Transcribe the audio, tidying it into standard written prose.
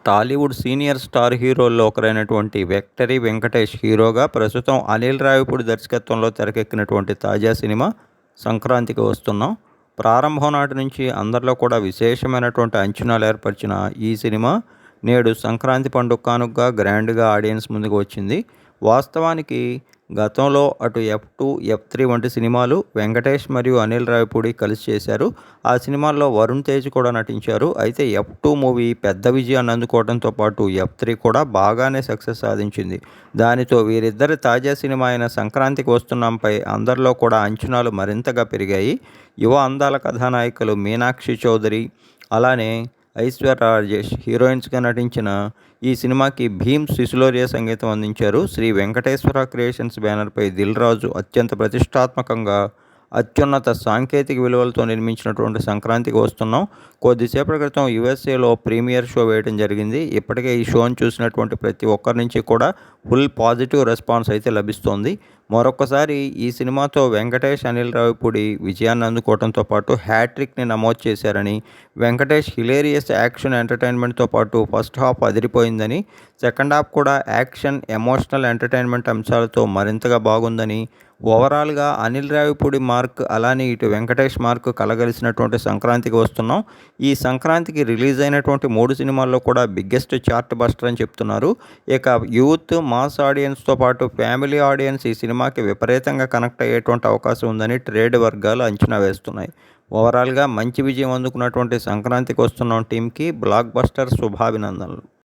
Tollywood senior star హీరోల్లో ఒకరైనటువంటి 'victory Venkatesh' హీరోగా ప్రస్తుతం అనిల్ రావిపూడి దర్శకత్వంలో తెరకెక్కినటువంటి తాజా సినిమా 'సంక్రాంతికి వస్తున్నాం'. ప్రారంభం నాటి నుంచి అందరిలో కూడా విశేషమైనటువంటి అంచనాలు ఏర్పరిచిన ఈ సినిమా నేడు సంక్రాంతి పండుగ కానుకగా గ్రాండ్‌గా ఆడియన్స్ ముందుకు వచ్చింది. వాస్తవానికి గతంలో అటు 'ఎఫ్2', 'ఎఫ్3' వంటి సినిమాలు వెంకటేష్ మరియు అనిల్ రావిపూడి కలిసి చేశారు. ఆ సినిమాల్లో వరుణ్ తేజ్ కూడా నటించారు. అయితే 'ఎఫ్2' మూవీ పెద్ద విజయాన్ని అందుకోవడంతో పాటు 'ఎఫ్3' కూడా బాగానే సక్సెస్ సాధించింది. దానితో వీరిద్దరి తాజా సినిమా అయిన 'సంక్రాంతికి వస్తున్నాం'పై అందరిలో కూడా అంచనాలు మరింతగా పెరిగాయి. యువ అందాల కథానాయికలు మీనాక్షి చౌదరి, అలానే ఐశ్వర్య రాజేష్ హీరోయిన్స్‌గా నటించిన ఈ సినిమాకి భీమ్ సిసిలోరియా సంగీతం అందించారు. శ్రీ వెంకటేశ్వర క్రియేషన్స్ బ్యానర్‌పై దిల్ రాజు అత్యంత ప్రతిష్టాత్మకంగా అత్యున్నత సాంకేతిక విలువలతో నిర్మించినటువంటి 'సంక్రాంతికి వస్తున్నాం' కొద్దిసేపటి క్రితం యూఎస్ఏలో ప్రీమియర్ షో వేయడం జరిగింది. ఇప్పటికే ఈ షోను చూసినటువంటి ప్రతి ఒక్కరి నుంచి కూడా ఫుల్ పాజిటివ్ రెస్పాన్స్ అయితే లభిస్తోంది. మరొకసారి ఈ సినిమాతో వెంకటేష్, అనిల్ రావిపూడి విజయాన్ని అందుకోవడంతో పాటు హ్యాట్రిక్‌ని నమోదు చేశారని, వెంకటేష్ హిలేరియస్ యాక్షన్ ఎంటర్‌టైన్‌మెంట్‌తో పాటు ఫస్ట్ హాఫ్ అదిరిపోయిందని, సెకండ్ హాఫ్ కూడా యాక్షన్, ఎమోషనల్ ఎంటర్‌టైన్‌మెంట్ అంశాలతో మరింతగా బాగుందని, ఓవరాల్‌గా అనిల్ రావిపూడి మార్క్, అలానే ఇటు వెంకటేష్ మార్క్ కలగలిసినటువంటి 'సంక్రాంతికి వస్తున్నాం' ఈ సంక్రాంతికి రిలీజ్ అయినటువంటి 3 సినిమాల్లో కూడా బిగ్గెస్ట్ చార్ట్ బస్టర్ అని చెప్తున్నారు. ఇక యూత్, మాస్ ఆడియన్స్‌తో పాటు ఫ్యామిలీ ఆడియన్స్ ఈ సినిమాకి విపరీతంగా కనెక్ట్ అయ్యేటువంటి అవకాశం ఉందని ట్రేడ్ వర్గాలు అంచనా వేస్తున్నాయి. ఓవరాల్‌గా మంచి విజయం అందుకున్నటువంటి 'సంక్రాంతికి వస్తున్నాం' టీమ్‌కి బ్లాక్ బస్టర్ శుభాభినందనలు.